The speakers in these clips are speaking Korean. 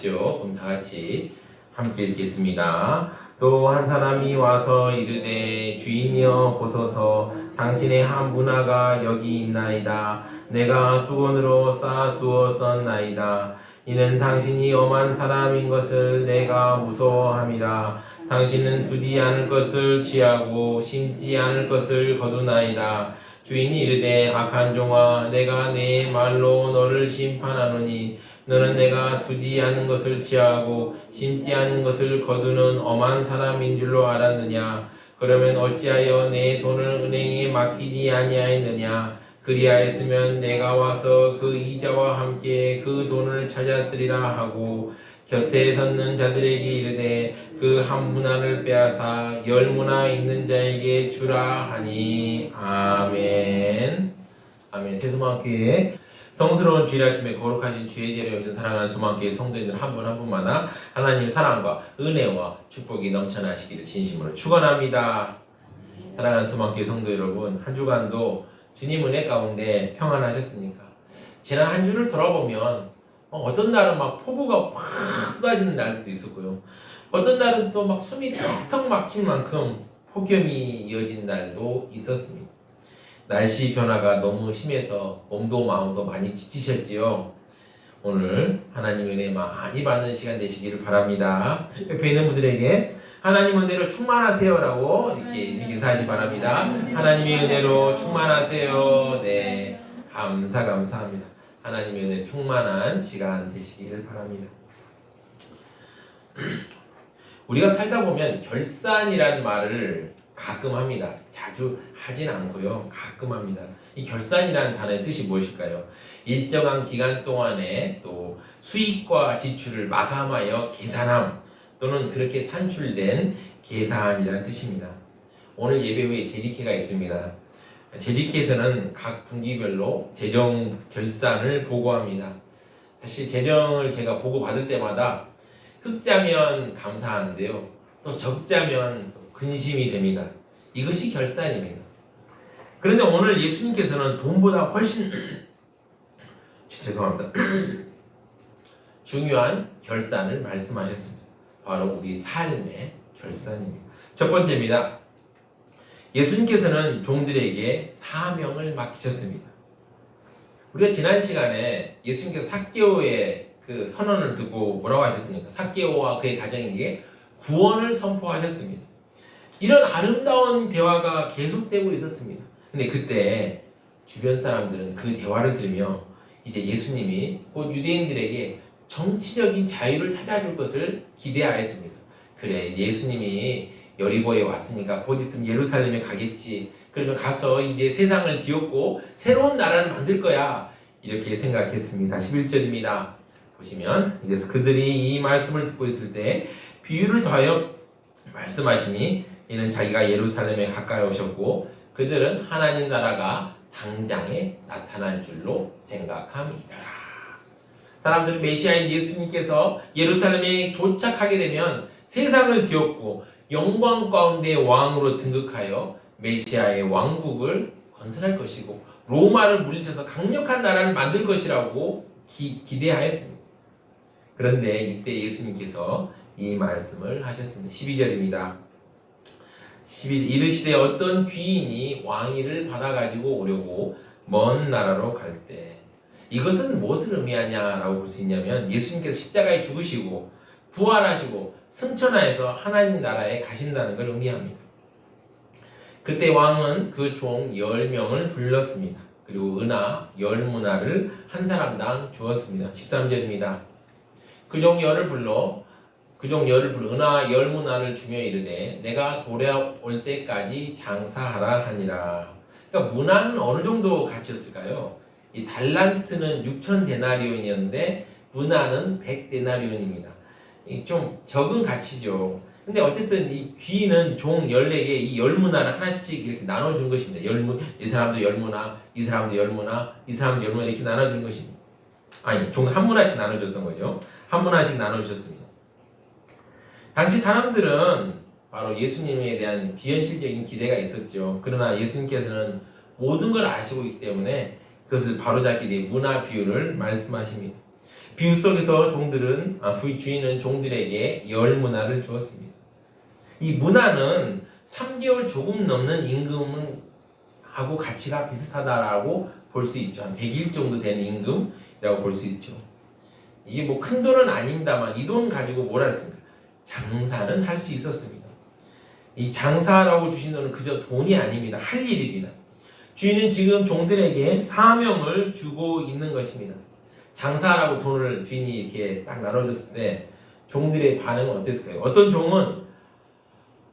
그럼 다 같이 함께 읽겠습니다. 또 한 사람이 와서 이르되 주인이여 보소서 당신의 한 문화가 여기 있나이다. 내가 수건으로 쌓아두었었나이다. 이는 당신이 엄한 사람인 것을 내가 무서워함이라. 당신은 두지 않을 것을 취하고 심지 않을 것을 거두나이다. 주인이 이르되 악한 종아 내가 내 말로 너를 심판하노니 너는 내가 두지 않은 것을 취하고 심지 않은 것을 거두는 엄한 사람인 줄로 알았느냐? 그러면 어찌하여 내 돈을 은행에 맡기지 아니하였느냐? 그리하였으면 내가 와서 그 이자와 함께 그 돈을 찾았으리라 하고 곁에 섰는 자들에게 이르되 그 한 문화를 빼앗아 10문화 있는 자에게 주라 하니. 아멘. 아멘. 세수만교회 성스러운 주일 아침에 거룩하신 주의 자리에 오신 사랑하는 수만교회 성도님들 한 분 한 분마다 하나님의 사랑과 은혜와 축복이 넘쳐나시기를 진심으로 축원합니다. 사랑하는 수만교회 성도 여러분, 한 주간도 주님 은혜 가운데 평안하셨습니까? 지난 한 주를 돌아보면 어떤 날은 막 폭우가 팍 쏟아지는 날도 있었고요. 어떤 날은 또 막 숨이 턱턱 막힐 만큼 폭염이 이어진 날도 있었습니다. 날씨 변화가 너무 심해서 몸도 마음도 많이 지치셨지요. 오늘 하나님의 은혜 많이 받는 시간 되시기를 바랍니다. 옆에 있는 분들에게 하나님 은혜로 충만하세요라고 이렇게 인사하시 바랍니다. 하나님의 은혜로 충만하세요. 네, 감사합니다. 하나님의 은혜 충만한 시간 되시기를 바랍니다. 우리가 살다 보면 결산이라는 말을 가끔 합니다. 자주 하진 않고요. 가끔 합니다. 이 결산이라는 단어의 뜻이 무엇일까요? 일정한 기간 동안에 또 수익과 지출을 마감하여 계산함 또는 그렇게 산출된 계산이라는 뜻입니다. 오늘 예배 후에 재직회가 있습니다. 재직회에서는 각 분기별로 재정 결산을 보고합니다. 사실 재정을 제가 보고받을 때마다 흑자면 감사하는데요. 또 적자면 근심이 됩니다. 이것이 결산입니다. 그런데 오늘 예수님께서는 돈보다 훨씬 죄송합니다. 중요한 결산을 말씀하셨습니다. 바로 우리 삶의 결산입니다. 첫 번째입니다. 예수님께서는 종들에게 사명을 맡기셨습니다. 우리가 지난 시간에 예수님께서 삭개오의 그 선언을 듣고 뭐라고 하셨습니까? 삭개오와 그의 가정에게 구원을 선포하셨습니다. 이런 아름다운 대화가 계속되고 있었습니다. 근데 그때 주변 사람들은 그 대화를 들으며 이제 예수님이 곧 유대인들에게 정치적인 자유를 찾아줄 것을 기대하였습니다. 그래, 예수님이 여리고에 왔으니까 곧 있으면 예루살렘에 가겠지. 그러면 가서 이제 세상을 뒤엎고 새로운 나라를 만들 거야. 이렇게 생각했습니다. 11절입니다. 보시면 이제 그들이 이 말씀을 듣고 있을 때 비유를 더하여 말씀하시니 이는 자기가 예루살렘에 가까이 오셨고 그들은 하나님 나라가 당장에 나타날 줄로 생각함이더라. 사람들은 메시아인 예수님께서 예루살렘에 도착하게 되면 세상을 뒤엎고 영광 가운데 왕으로 등극하여 메시아의 왕국을 건설할 것이고 로마를 물리쳐서 강력한 나라를 만들 것이라고 기대하였습니다. 그런데 이때 예수님께서 이 말씀을 하셨습니다. 12절입니다. 이르시되 어떤 귀인이 왕위를 받아가지고 오려고 먼 나라로 갈 때 이것은 무엇을 의미하냐라고 볼 수 있냐면 예수님께서 십자가에 죽으시고 부활하시고 승천하여서 하나님 나라에 가신다는 걸 의미합니다. 그때 왕은 그 종 10명을 불렀습니다. 그리고 은하 10문화를 한 사람당 주었습니다. 13절입니다. 그 종 열을 불러 은하 10문화를 주며 이르되 내가 돌아올 때까지 장사하라 하니라. 그러니까 문화는 어느 정도 가치였을까요? 이 달란트는 6,000데나리온이었는데 문화는 100데나리온입니다. 좀 적은 가치죠. 근데 어쨌든 이 귀인은 종 14개 이 10문화를 하나씩 이렇게 나눠준 것입니다. 이 사람도 10문화, 이 사람도 10문화, 이 사람도 10문화 이렇게 나눠준 것입니다. 아니, 종 한 문화씩 나눠줬던 거죠. 한 문화씩 나눠주셨습니다. 당시 사람들은 바로 예수님에 대한 비현실적인 기대가 있었죠. 그러나 예수님께서는 모든 걸 아시고 있기 때문에 그것을 바로잡기 위해 문화 비유를 말씀하십니다. 비유 속에서 주인은 종들에게 열 문화를 주었습니다. 이 문화는 3개월 조금 넘는 임금하고 가치가 비슷하다라고 볼 수 있죠. 한 100일 정도 되는 임금이라고 볼 수 있죠. 이게 뭐 큰 돈은 아닙니다만 이 돈 가지고 뭘 했습니까? 장사는 할 수 있었습니다. 이 장사라고 주신 돈은 그저 돈이 아닙니다. 할 일입니다. 주인은 지금 종들에게 사명을 주고 있는 것입니다. 장사라고 돈을 주인이 이렇게 딱 나눠줬을 때 종들의 반응은 어땠을까요? 어떤 종은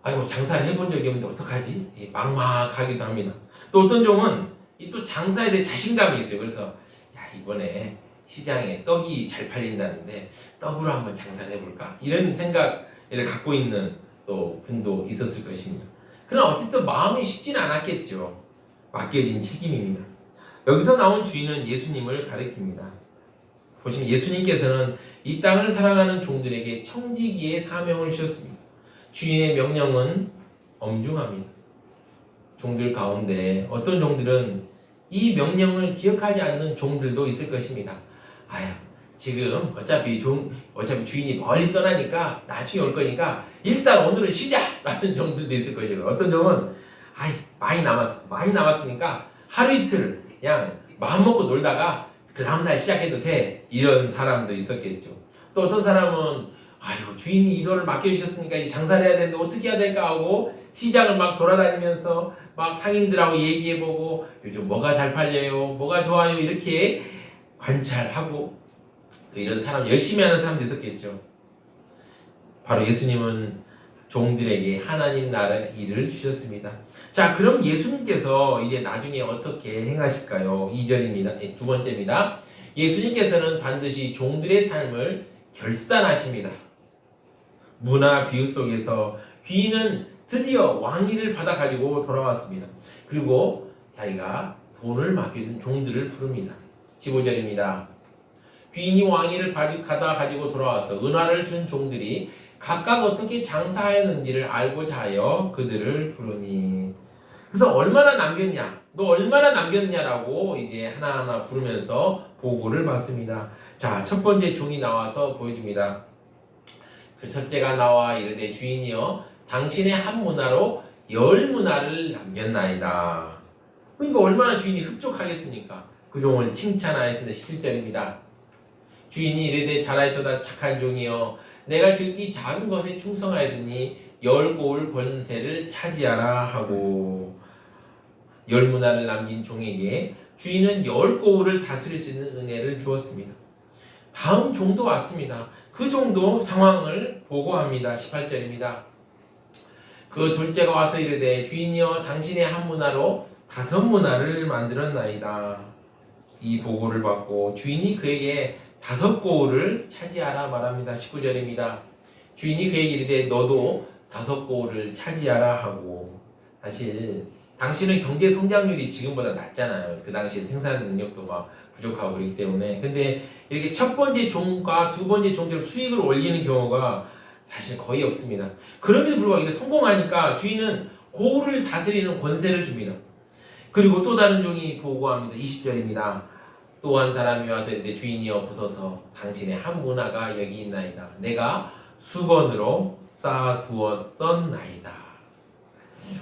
아이고 장사를 해본 적이 없는데 어떡하지? 막막하기도 합니다. 또 어떤 종은 또 장사에 대해 자신감이 있어요. 그래서 야 이번에 시장에 떡이 잘 팔린다는데 떡으로 한번 장사를 해볼까? 이런 생각을 갖고 있는 또 분도 있었을 것입니다. 그러나 어쨌든 마음이 쉽지는 않았겠죠. 맡겨진 책임입니다. 여기서 나온 주인은 예수님을 가리킵니다. 보시면 예수님께서는 이 땅을 살아가는 종들에게 청지기의 사명을 주셨습니다. 주인의 명령은 엄중합니다. 종들 가운데 어떤 종들은 이 명령을 기억하지 않는 종들도 있을 것입니다. 아야, 지금 어차피 주인이 멀리 떠나니까 나중에 올 거니까 일단 오늘은 쉬자! 라는 종들도 있을 것이고 어떤 종은 많이 남았으니까 하루 이틀 그냥 마음 먹고 놀다가 그 다음날 시작해도 돼. 이런 사람도 있었겠죠. 또 어떤 사람은 주인이 이 돈을 맡겨주셨으니까 이제 장사를 해야 되는데 어떻게 해야 될까 하고 시장을 막 돌아다니면서 막 상인들하고 얘기해보고 요즘 뭐가 잘 팔려요, 뭐가 좋아요 이렇게 관찰하고 또 이런 사람 열심히 하는 사람도 있었겠죠. 바로 예수님은 종들에게 하나님 나라의 일을 주셨습니다. 자, 그럼 예수님께서 이제 나중에 어떻게 행하실까요? 2절입니다. 두 번째입니다. 예수님께서는 반드시 종들의 삶을 결산하십니다. 문화 비유 속에서 귀인은 드디어 왕위를 받아가지고 돌아왔습니다. 그리고 자기가 돈을 맡겨준 종들을 부릅니다. 15절입니다. 귀인이 왕위를 받아가지고 돌아와서 은화를 준 종들이 각각 어떻게 장사하였는지를 알고자 하여 그들을 부르니. 그래서 얼마나 남겼냐? 너 얼마나 남겼냐라고 이제 하나하나 부르면서 보고를 받습니다. 자, 첫 번째 종이 나와서 보여줍니다. 그 첫째가 나와 이르되 주인이여 당신의 한 문화로 10문화를 남겼나이다. 그러니까 얼마나 주인이 흡족하겠습니까? 그 종을 칭찬하였습니다. 17절입니다. 주인이 이르되 잘하였도다 착한 종이여 내가 지극히 작은 것에 충성하였으니 10고을 권세를 차지하라 하고 10문화를 남긴 종에게 주인은 10고을을 다스릴 수 있는 은혜를 주었습니다. 다음 종도 왔습니다. 그 종도 상황을 보고합니다. 18절입니다. 그 둘째가 와서 이르되 주인이여 당신의 한 문화로 5문화를 만들었나이다. 이 보고를 받고 주인이 그에게 5고을을 차지하라 말합니다. 19절입니다. 주인이 그에게 이르되 너도 5고을을 차지하라 하고. 사실 당신은 경제 성장률이 지금보다 낮잖아요. 그 당시에 생산 능력도 막 부족하고 그렇기 때문에. 근데 이렇게 첫 번째 종과 두 번째 종처럼 수익을 올리는 경우가 사실 거의 없습니다. 그럼에도 불구하고 이게 성공하니까 주인은 고을을 다스리는 권세를 줍니다. 그리고 또 다른 종이 보고합니다. 20절입니다. 또 한 사람이 와서 이르되 주인이여 보소서 당신의 한 문화가 여기 있나이다. 내가 수건으로 쌓아두었었나이다.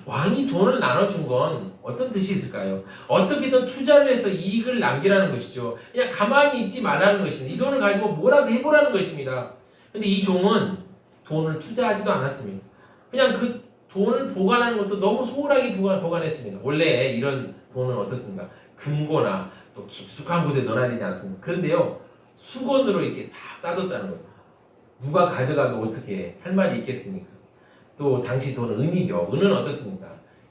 왕이 돈을 나눠준 건 어떤 뜻이 있을까요? 어떻게든 투자를 해서 이익을 남기라는 것이죠. 그냥 가만히 있지 말라는 것입니다. 이 돈을 가지고 뭐라도 해보라는 것입니다. 근데 이 종은 돈을 투자하지도 않았습니다. 그냥 그 돈을 보관하는 것도 너무 소홀하게 보관했습니다. 원래 이런 돈은 어떻습니까? 금고나 또 깊숙한 곳에 넣어야 되지 않습니까? 그런데요, 수건으로 이렇게 싹 싸뒀다는 거예요. 누가 가져가도 어떻게 할 말이 있겠습니까? 또 당시 돈은 은이죠. 은은 어떻습니까?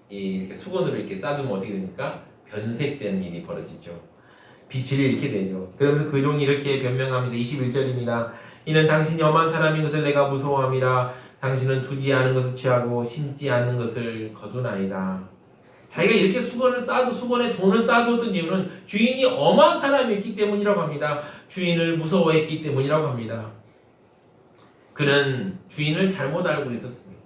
이렇게 수건으로 이렇게 싸두면 어떻게 됩니까? 변색되는 일이 벌어지죠. 빛을 잃게 되죠. 그러면서 그 종이 이렇게 변명합니다. 21절입니다. 이는 당신이 엄한 사람인 것을 내가 무서워함이라. 당신은 두지 않은 것을 취하고 심지 않는 것을 거두나이다. 자기가 이렇게 수건에 돈을 쌓아뒀던 이유는 주인이 엄한 사람이었기 때문이라고 합니다. 주인을 무서워했기 때문이라고 합니다. 그는 주인을 잘못 알고 있었습니다.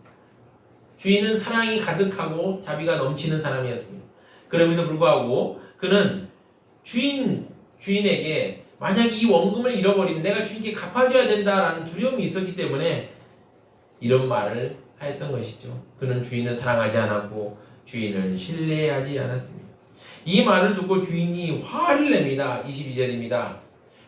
주인은 사랑이 가득하고 자비가 넘치는 사람이었습니다. 그럼에도 불구하고 그는 주인에게 만약에 이 원금을 잃어버리면 내가 주인께 갚아줘야 된다라는 두려움이 있었기 때문에 이런 말을 하였던 것이죠. 그는 주인을 사랑하지 않았고 주인을 신뢰하지 않았습니다. 이 말을 듣고 주인이 화를 냅니다. 22절입니다.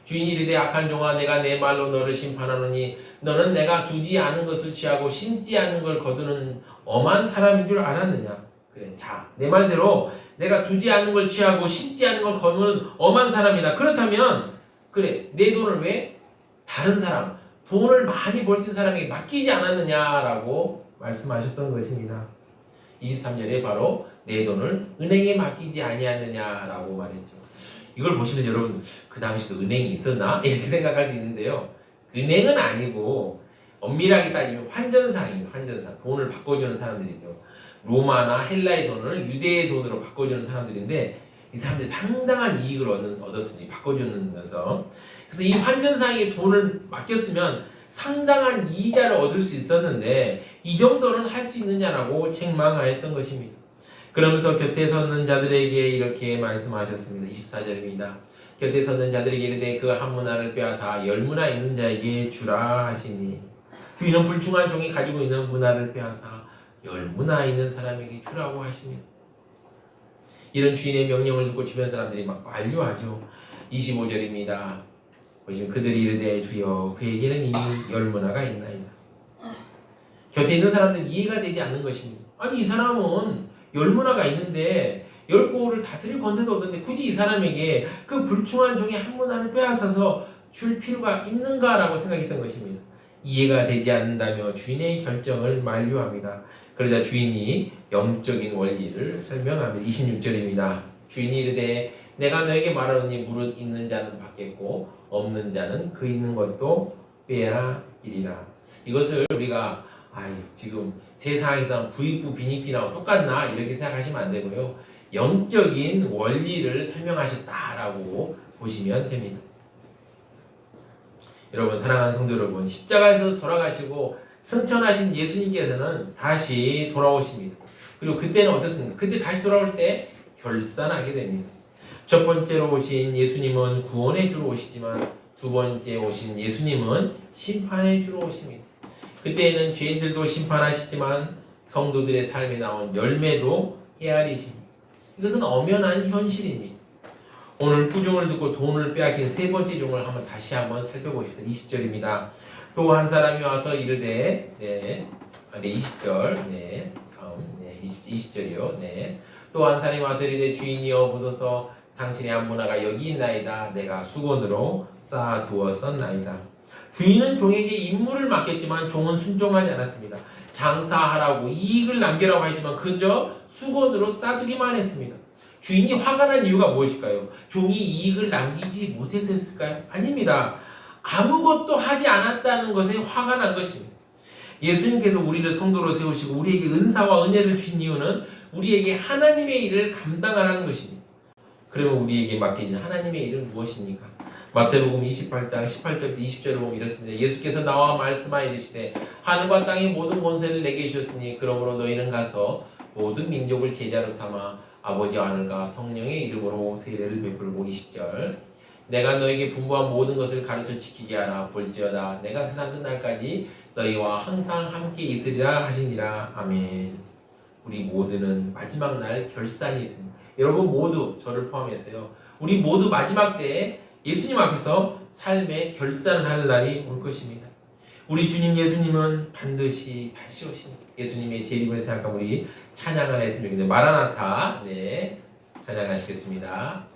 주인이 이르되 악한 종아 내가 내 말로 너를 심판하노니 너는 내가 두지 않은 것을 취하고 심지 않은 걸 거두는 엄한 사람인 줄 알았느냐. 그래, 자, 내 말대로 내가 두지 않은 걸 취하고 심지 않은 걸 거두는 엄한 사람이다. 그렇다면 그래, 내 돈을 왜 다른 사람, 돈을 많이 벌 수 있는 사람에게 맡기지 않았느냐라고 말씀하셨던 것입니다. 23절에 바로 내 돈을 은행에 맡기지 아니하느냐라고 말했죠. 이걸 보시면 여러분 그 당시도 은행이 있었나? 이렇게 생각할 수 있는데요. 은행은 아니고 엄밀하게 따지면 환전사입니다. 환전사. 돈을 바꿔주는 사람들이죠. 로마나 헬라의 돈을 유대의 돈으로 바꿔주는 사람들인데 이 사람들이 상당한 이익을 얻었으니 바꿔주면서 그래서 이 환전사에게 돈을 맡겼으면 상당한 이자를 얻을 수 있었는데 이 정도는 할 수 있느냐라고 책망하였던 것입니다. 그러면서 곁에 섰는 자들에게 이렇게 말씀하셨습니다. 24절입니다. 곁에 섰는 자들에게 이르되 그 한 문화를 빼앗아 열 문화 있는 자에게 주라 하시니 주인은 불충한 종이 가지고 있는 문화를 빼앗아 열 문화 있는 사람에게 주라고 하십니다. 이런 주인의 명령을 듣고 주변 사람들이 막 완료하죠. 25절입니다. 보시면 그들이 이르되 주여 그에게는 이미 열 문화가 있나이다. 곁에 있는 사람들은 이해가 되지 않는 것입니다. 아니 이 사람은 열 문화가 있는데 열 고을을 다스릴 권세도 얻었는데 굳이 이 사람에게 그 불충한 종의 한 문화를 빼앗아서 줄 필요가 있는가라고 생각했던 것입니다. 이해가 되지 않는다며 주인의 결정을 만류합니다. 그러자 주인이 영적인 원리를 설명합니다. 26절입니다. 주인이 이르되 내가 너에게 말하노니 무릇 있는 자는 받겠고 없는 자는 그 있는 것도 빼야 이리라. 이것을 우리가 지금 세상에서 부익부 빈익빈하고 똑같나 이렇게 생각하시면 안 되고요. 영적인 원리를 설명하셨다라고 보시면 됩니다. 여러분 사랑하는 성도 여러분, 십자가에서 돌아가시고 승천하신 예수님께서는 다시 돌아오십니다. 그리고 그때는 어떻습니까? 그때 다시 돌아올 때 결산하게 됩니다. 첫 번째로 오신 예수님은 구원해 주러 오시지만 두 번째 오신 예수님은 심판해 주러 오십니다. 그때에는 죄인들도 심판하시지만 성도들의 삶에 나온 열매도 헤아리십니다. 이것은 엄연한 현실입니다. 오늘 꾸중을 듣고 돈을 빼앗긴 세 번째 종을 다시 한번 살펴보십시다. 20절입니다. 또 한 사람이 와서 이르되 20절 다음 20절이요. 또 한 사람이 와서 이르되 주인이여 보소서 당신의 한 문화가 여기 있나이다. 내가 수건으로 쌓아두었었나이다. 주인은 종에게 임무를 맡겼지만 종은 순종하지 않았습니다. 장사하라고 이익을 남기라고 하지만 그저 수건으로 싸두기만 했습니다. 주인이 화가 난 이유가 무엇일까요? 종이 이익을 남기지 못했을까요? 아닙니다. 아무것도 하지 않았다는 것에 화가 난 것입니다. 예수님께서 우리를 성도로 세우시고 우리에게 은사와 은혜를 주신 이유는 우리에게 하나님의 일을 감당하라는 것입니다. 그러면 우리에게 맡겨진 하나님의 일은 무엇입니까? 마태복음 28장 18절부터 20절을 보면 이렇습니다. 예수께서 나와 말씀하여 이르시되 하늘과 땅의 모든 권세를 내게 주셨으니 그러므로 너희는 가서 모든 민족을 제자로 삼아 아버지와 하늘과 성령의 이름으로 세례를 베풀고 20절 내가 너에게 분부한 모든 것을 가르쳐 지키게 하라. 볼지어다 내가 세상 끝날까지 너희와 항상 함께 있으리라 하시니라. 아멘. 우리 모두는 마지막 날 결산이 있습니다. 여러분 모두 저를 포함해서요. 우리 모두 마지막 때에 예수님 앞에서 삶의 결산을 할 날이 올 것입니다. 우리 주님 예수님은 반드시 다시 오십니다. 예수님의 재림을 생각하고 우리 찬양을 했으면 좋겠는데 마라나타 찬양하시겠습니다.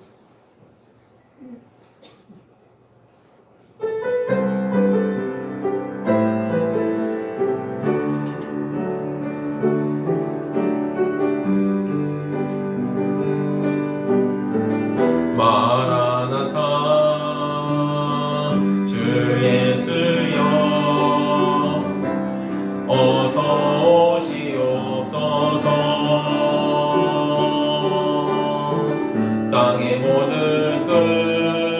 어서 오시옵소서. 땅의 모든 끝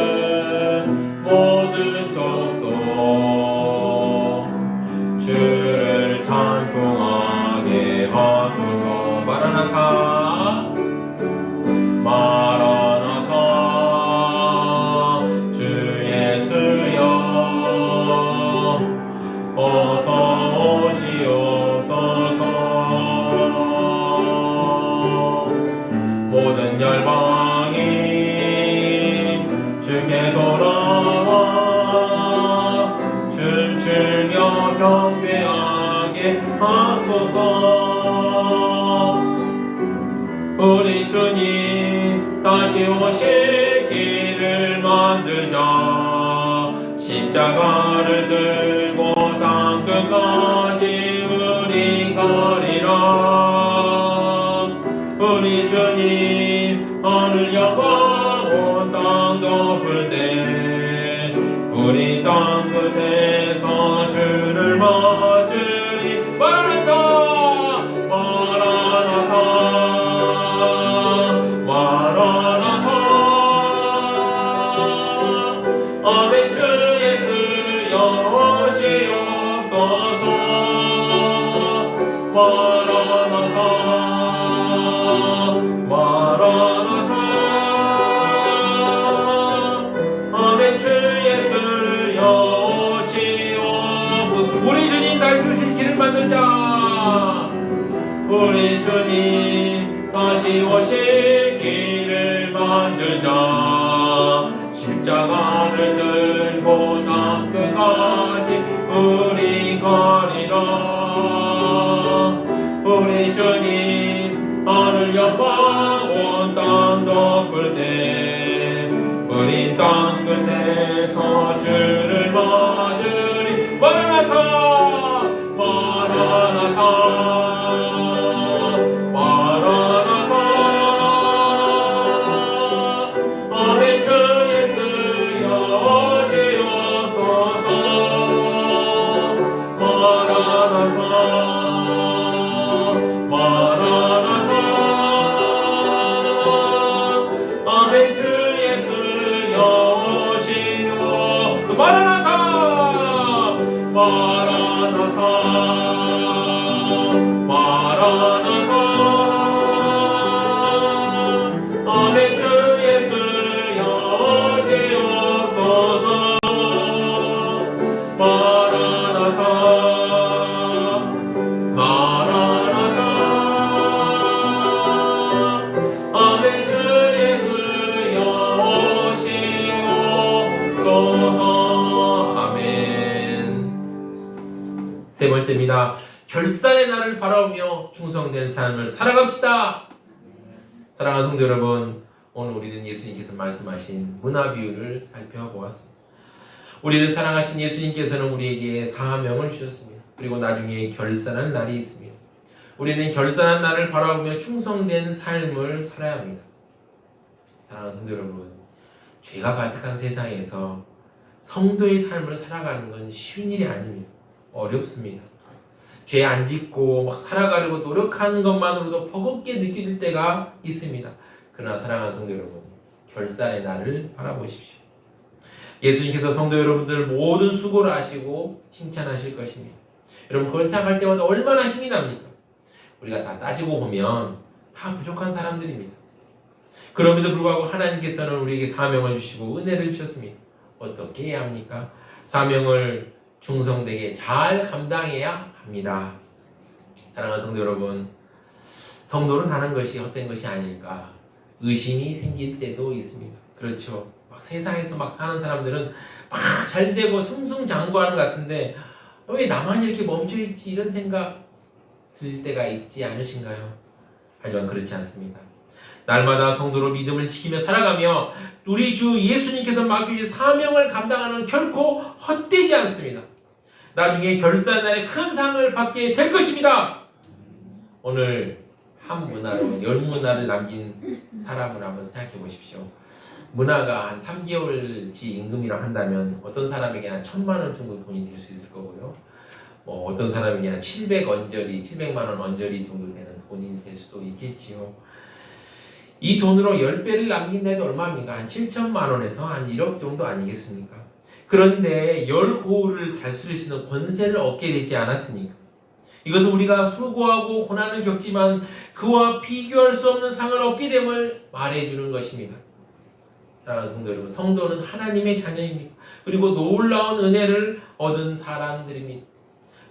어서 오시옵소서. 모든 열방이 주께 돌아와 춤추며 경배하게 하소서. 우리 주님 다시 오실 길을 만들자. 십자가를 들고 땅 끝까지 우리 가리라. 우리 주님 하늘 영광 온 땅 덮을 때 우리 땅 끝에서 주를 맞으리. 마라나타 마라나타 마라나타. 아멘. 주 예수 여시옵소서. 마라나타 마라나타. 아멘. 주 예수 여시옵소서. 우리 주님 다시 오실 길을 만들자. 우리 주님 다시 오실 길을 만들자. 십자가를 들고 땅 끝까지 우리 가리라. 우리 주님 하늘 영광 온 땅 덮을 때 우리 땅 끝에서 주를 맞으리. 마라나타 마라나타 마라나타. 아멘. 주 예수 여시옵소서. 마라나타 마라나타. 아멘. 주 예수 여시옵소서. 마라나타 마라나타 마라나타. 아멘. 주 예수 여시옵소서. 마라나타 마라나타. 아멘. 주 예수 여시옵소서. 아멘. 세 번째입니다. 결산의 날을 바라보며 충성된 삶을 살아갑시다. 사랑하는 성도 여러분, 오늘 우리는 예수님께서 말씀하신 문화 비유를 살펴보았습니다. 우리를 사랑하신 예수님께서는 우리에게 사명을 주셨습니다. 그리고 나중에 결산할 날이 있습니다. 우리는 결산한 날을 바라보며 충성된 삶을 살아야 합니다. 사랑하는 성도 여러분, 죄가 가득한 세상에서 성도의 삶을 살아가는 건 쉬운 일이 아닙니다. 어렵습니다. 죄 안 짓고 막 살아가려고 노력하는 것만으로도 버겁게 느껴질 때가 있습니다. 그러나 사랑하는 성도 여러분, 결산의 날을 바라보십시오. 예수님께서 성도 여러분들 모든 수고를 하시고 칭찬하실 것입니다. 여러분, 그걸 생각할 때마다 얼마나 힘이 납니까? 우리가 다 따지고 보면 다 부족한 사람들입니다. 그럼에도 불구하고 하나님께서는 우리에게 사명을 주시고 은혜를 주셨습니다. 어떻게 해야 합니까? 사명을 충성되게 잘 감당해야 합니다. 사랑하는 성도 여러분, 성도로 사는 것이 헛된 것이 아닐까 의심이 생길 때도 있습니다. 그렇죠. 막 세상에서 막 사는 사람들은 막 잘 되고 승승장구하는 것 같은데 왜 나만 이렇게 멈춰있지, 이런 생각 들 때가 있지 않으신가요? 하지만 그렇지 않습니다. 날마다 성도로 믿음을 지키며 살아가며 우리 주 예수님께서 맡겨주신 사명을 감당하는 결코 헛되지 않습니다. 나중에 결산날에 큰 상을 받게 될 것입니다. 오늘 한 문화로 10문화를 남긴 사람을 한번 생각해 보십시오. 문화가 한 3개월치 임금이라고 한다면 어떤 사람에게는 1,000만 원 정도 돈이 될 수 있을 거고요. 어떤 사람에게는 700만 원 언저리 정도 되는 돈이 될 수도 있겠지요. 이 돈으로 10배를 남긴다도 얼마입니까? 한 7천만 원에서 한 1억 정도 아니겠습니까? 그런데 10고을을 다스릴 수 있는 권세를 얻게 되지 않았습니까? 이것은 우리가 수고하고 고난을 겪지만 그와 비교할 수 없는 상을 얻게 됨을 말해주는 것입니다. 사랑하는 성도 여러분, 성도는 하나님의 자녀입니다. 그리고 놀라운 은혜를 얻은 사람들입니다.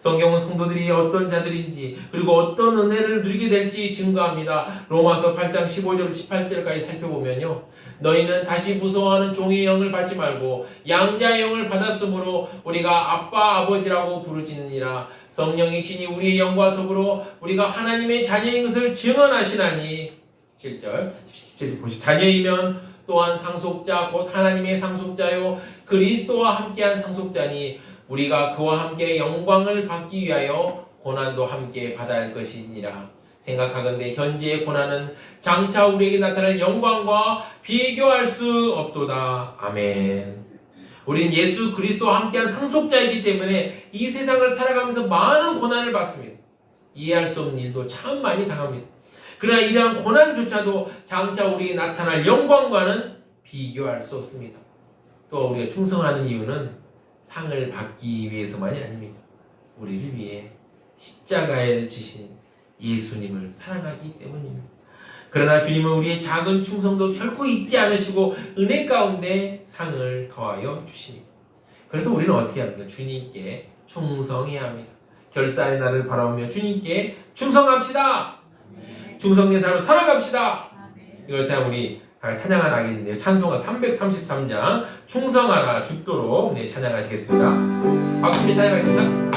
성경은 성도들이 어떤 자들인지 그리고 어떤 은혜를 누리게 될지 증거합니다. 로마서 8장 15절 18절까지 살펴보면요. 너희는 다시 무서워하는 종의 영을 받지 말고 양자의 영을 받았으므로 우리가 아빠 아버지라고 부르짖느니라. 성령이 친히 우리의 영과 더불어 우리가 하나님의 자녀인 것을 증언하시나니. 7절 17절 보시죠. 자녀이면 또한 상속자 곧 하나님의 상속자요 그리스도와 함께한 상속자니 우리가 그와 함께 영광을 받기 위하여 고난도 함께 받아야 할 것이니라. 생각하건대 현재의 고난은 장차 우리에게 나타날 영광과 비교할 수 없도다. 아멘. 우리는 예수 그리스도와 함께한 상속자이기 때문에 이 세상을 살아가면서 많은 고난을 받습니다. 이해할 수 없는 일도 참 많이 당합니다. 그러나 이러한 고난조차도 장차 우리에게 나타날 영광과는 비교할 수 없습니다. 또 우리가 충성하는 이유는 상을 받기 위해서만이 아닙니다. 우리를 위해 십자가에 지신 예수님을 사랑하기 때문입니다. 그러나 주님은 우리의 작은 충성도 결코 잊지 않으시고 은혜 가운데 상을 더하여 주십니다. 그래서 우리는 어떻게 합니까? 주님께 충성해야 합니다. 결산의 날을 바라보며 주님께 충성합시다. 충성된 삶을 살아갑시다. 이걸 생각 우리 찬양을 하겠는데요. 찬송가 333장 충성하라 죽도록 네, 찬양하시겠습니다. 박수를 찬양하겠습니다.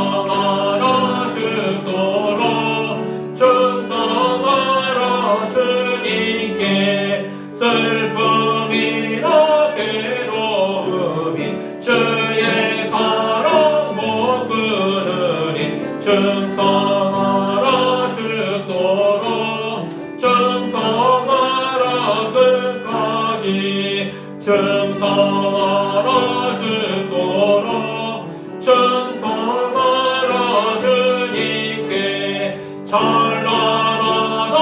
충성하라 죽도록 충성하라 주님께 슬픔이나 괴로움이 주의 사랑 못 끊으리 충성하라 죽도록 충성하라 끝까지 충성하라 죽도록 충성하라 주님께 찬란하다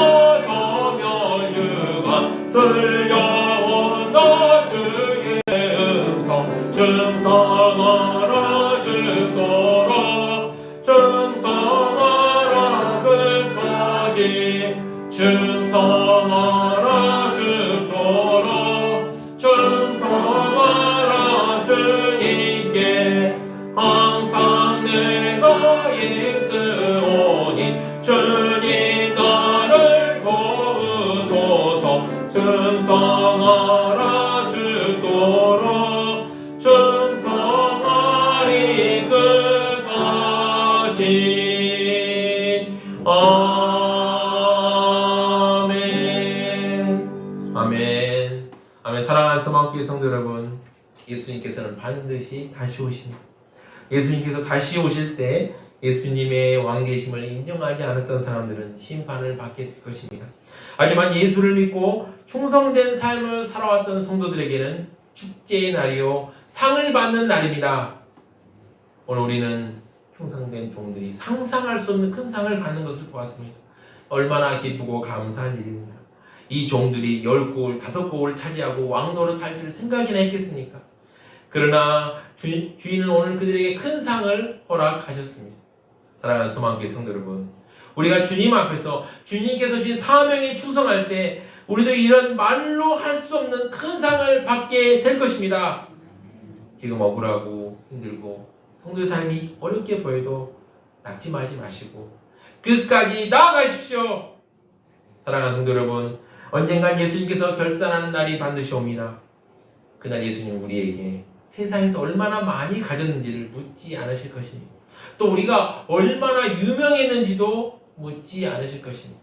저멸유관 들려온다 주의 음성 충성하라 죽도록 충성하라 끝까지 충성하라 죽도록 충성하라 주님께 항상 내가 힘쓰오니 주님 나를 도우소서 충성하라 죽도록 충성하리 끝까지. 아멘. 아멘. 아멘. 사랑하는 서막교회 성도 여러분, 예수님께서는 반드시 다시 오십니다. 예수님께서 다시 오실 때 예수님의 왕계심을 인정하지 않았던 사람들은 심판을 받게 될 것입니다. 하지만 예수를 믿고 충성된 삶을 살아왔던 성도들에게는 축제의 날이요 상을 받는 날입니다. 오늘 우리는 충성된 종들이 상상할 수 없는 큰 상을 받는 것을 보았습니다. 얼마나 기쁘고 감사한 일입니다. 이 종들이 10곡을 5곡을 차지하고 왕노를 탈 줄 생각이나 했겠습니까? 그러나 주인은 오늘 그들에게 큰 상을 허락하셨습니다. 사랑하는 소망교회 성도 여러분, 우리가 주님 앞에서 주님께서 주신 사명에 충성할 때 우리도 이런 말로 할 수 없는 큰 상을 받게 될 것입니다. 지금 억울하고 힘들고 성도의 삶이 어렵게 보여도 낙심하지 마시고 끝까지 나아가십시오. 사랑하는 성도 여러분, 언젠간 예수님께서 결산하는 날이 반드시 옵니다. 그날 예수님은 우리에게 세상에서 얼마나 많이 가졌는지를 묻지 않으실 것입니다. 또 우리가 얼마나 유명했는지도 묻지 않으실 것입니다.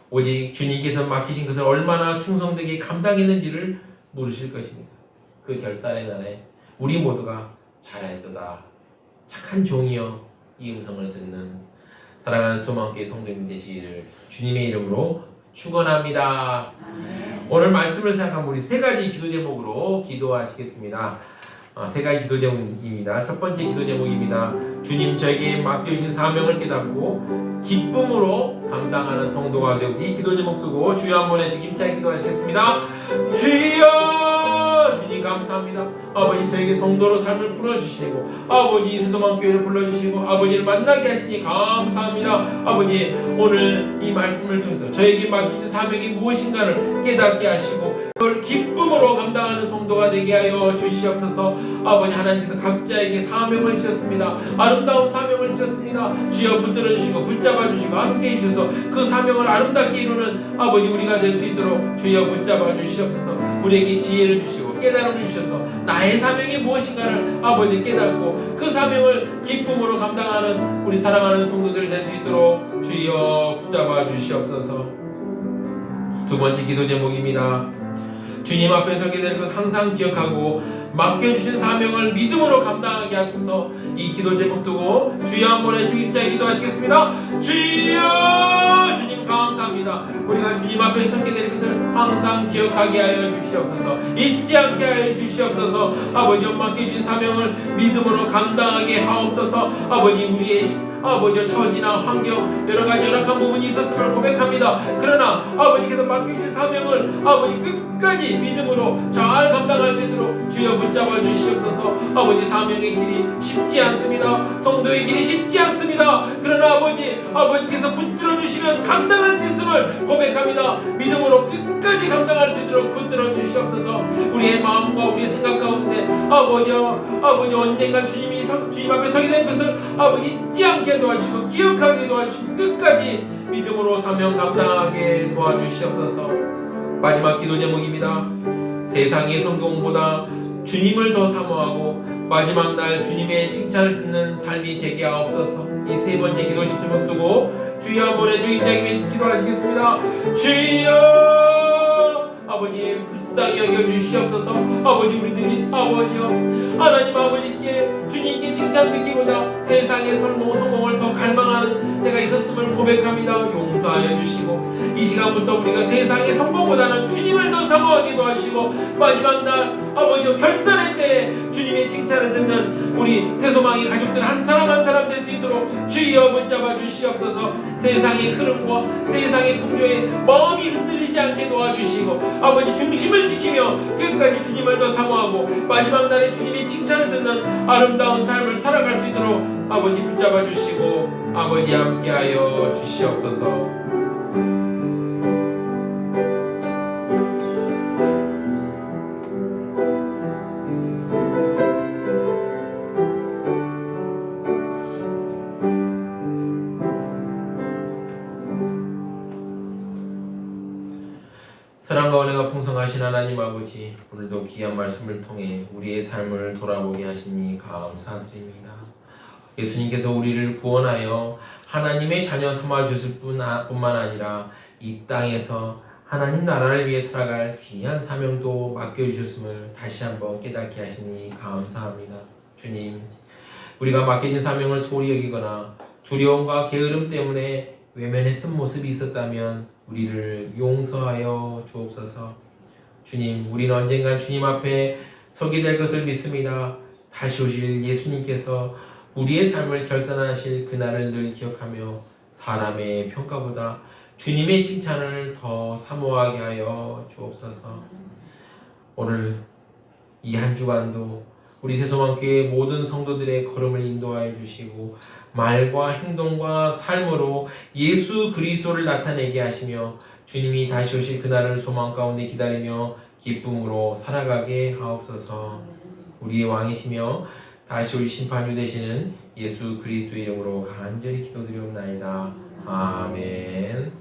오직 주님께서 맡기신 것을 얼마나 충성되게 감당했는지를 물으실 것입니다. 그 결산의 날에 우리 모두가 잘했도다 착한 종이여 이 음성을 듣는 사랑하는 소망교회 성도님 되시기를 주님의 이름으로 축원합니다. 오늘 말씀을 생각하면 우리 세 가지 기도 제목으로 기도하시겠습니다. 세 가지 기도 제목입니다. 첫 번째 기도 제목입니다. 주님 저에게 맡겨주신 사명을 깨닫고 기쁨으로 감당하는 성도가 되고, 이 기도 제목 두고 주여 한 번에 힘차게 기도하시겠습니다. 주여! 주님 감사합니다. 아버지 저에게 성도로 삶을 풀어주시고 아버지 세소망교회를 불러주시고 아버지를 만나게 하시니 감사합니다. 아버지 오늘 이 말씀을 통해서 저에게 맡겨진 사명이 무엇인가를 깨닫게 하시고 그걸 기쁨으로 감당하는 성도가 되게 하여 주시옵소서. 아버지 하나님께서 각자에게 사명을 주셨습니다. 아름다운 사명을 주셨습니다. 주여 붙들어 주시고 붙잡아 주시고 함께 해주셔서 그 사명을 아름답게 이루는 아버지 우리가 될 수 있도록 주여 붙잡아 주시옵소서. 우리에게 지혜를 주시고 깨달음을 주셔서 나의 사명이 무엇인가를 아버지 깨닫고 그 사명을 기쁨으로 감당하는 우리 사랑하는 성도들 될 수 있도록 주여 붙잡아 주시옵소서. 두 번째 기도 제목입니다. 주님 앞에 서게 될 것 항상 기억하고 맡겨주신 사명을 믿음으로 감당하게 하소서. 이 기도 제목 두고 주여 한 번에 주입자에 기도하시겠습니다. 주여, 주님 감사합니다. 우리가 주님 앞에 서게 될 것을 항상 기억하게 하여 주시옵소서. 잊지 않게 하여 주시옵소서. 아버지 맡겨주신 사명을 믿음으로 감당하게 하옵소서. 아버지 우리의 아버지 처지나 환경 여러가지 열악한 부분이 있었음을 고백합니다. 그러나 아버지께서 맡기신 사명을 아버지 끝까지 믿음으로 잘 감당할 수 있도록 주여 붙잡아 주시옵소서. 아버지 사명의 길이 쉽지 않습니다. 성도의 길이 쉽지 않습니다. 그러나 아버지께서 붙들어 주시면 감당할 수 있음을 고백합니다. 믿음으로 끝까지 감당할 수 있도록 붙들어 주시옵소서. 우리의 마음과 우리의 생각 가운데 아버지 언젠가 주님 앞에 서게 된 것을 아버지 잊지 않게 도와주시고 기억하게 도와주시고 끝까지 믿음으로 사명 감당하게 도와주시옵소서. 마지막 기도 제목입니다. 세상의 성공보다 주님을 더 사모하고 마지막 날 주님의 칭찬을 듣는 삶이 되게 하옵소서. 이 세 번째 기도 제목 두고 주여 한 번에 주입자에게 기도하시겠습니다. 주여, 아버지 불쌍히 여겨주시옵소서. 아버지 우리들이 하나님 아버지께 주님께 칭찬 듣기보다 세상의 성공을 더 갈망하는 때가 있었음을 고백합니다. 용서하여 주시고 이 시간부터 우리가 세상의 성공보다는 주님을 더 사모하기도 하시고 마지막 날 아버지 결산의 때에 주님의 칭찬을 듣는 우리 새소망의 가족들 한 사람 한 사람 될 수 있도록 주여 붙잡아 주시옵소서. 세상의 흐름과 세상의 풍조에 마음이 흔들리지 않게 도와주시고 아버지 중심을 지키며 끝까지 주님을 더 사모하고 마지막 날에 주님의 칭찬을 듣는 아름다운 삶을 살아갈 수 있도록 아버지 붙잡아 주시고 아버지 함께하여 주시옵소서. 사랑과 은혜가 풍성하신 하나님 아버지, 오늘도 귀한 말씀을 통해 우리의 삶을 돌아보게 하시니 감사드립니다. 예수님께서 우리를 구원하여 하나님의 자녀 삼아주실 뿐만 아니라 이 땅에서 하나님 나라를 위해 살아갈 귀한 사명도 맡겨주셨음을 다시 한번 깨닫게 하시니 감사합니다. 주님, 우리가 맡겨진 사명을 소홀히 여기거나 두려움과 게으름 때문에 외면했던 모습이 있었다면 우리를 용서하여 주옵소서. 주님, 우리는 언젠간 주님 앞에 서게 될 것을 믿습니다. 다시 오실 예수님께서 우리의 삶을 결산하실 그날을 늘 기억하며 사람의 평가보다 주님의 칭찬을 더 사모하게 하여 주옵소서. 오늘 이 한 주간도 우리 새소망교회 모든 성도들의 걸음을 인도하여 주시고 말과 행동과 삶으로 예수 그리스도를 나타내게 하시며 주님이 다시 오실 그날을 소망 가운데 기다리며 기쁨으로 살아가게 하옵소서. 우리의 왕이시며 다시 오실 심판주 되시는 예수 그리스도의 이름으로 간절히 기도드리옵나이다. 아멘.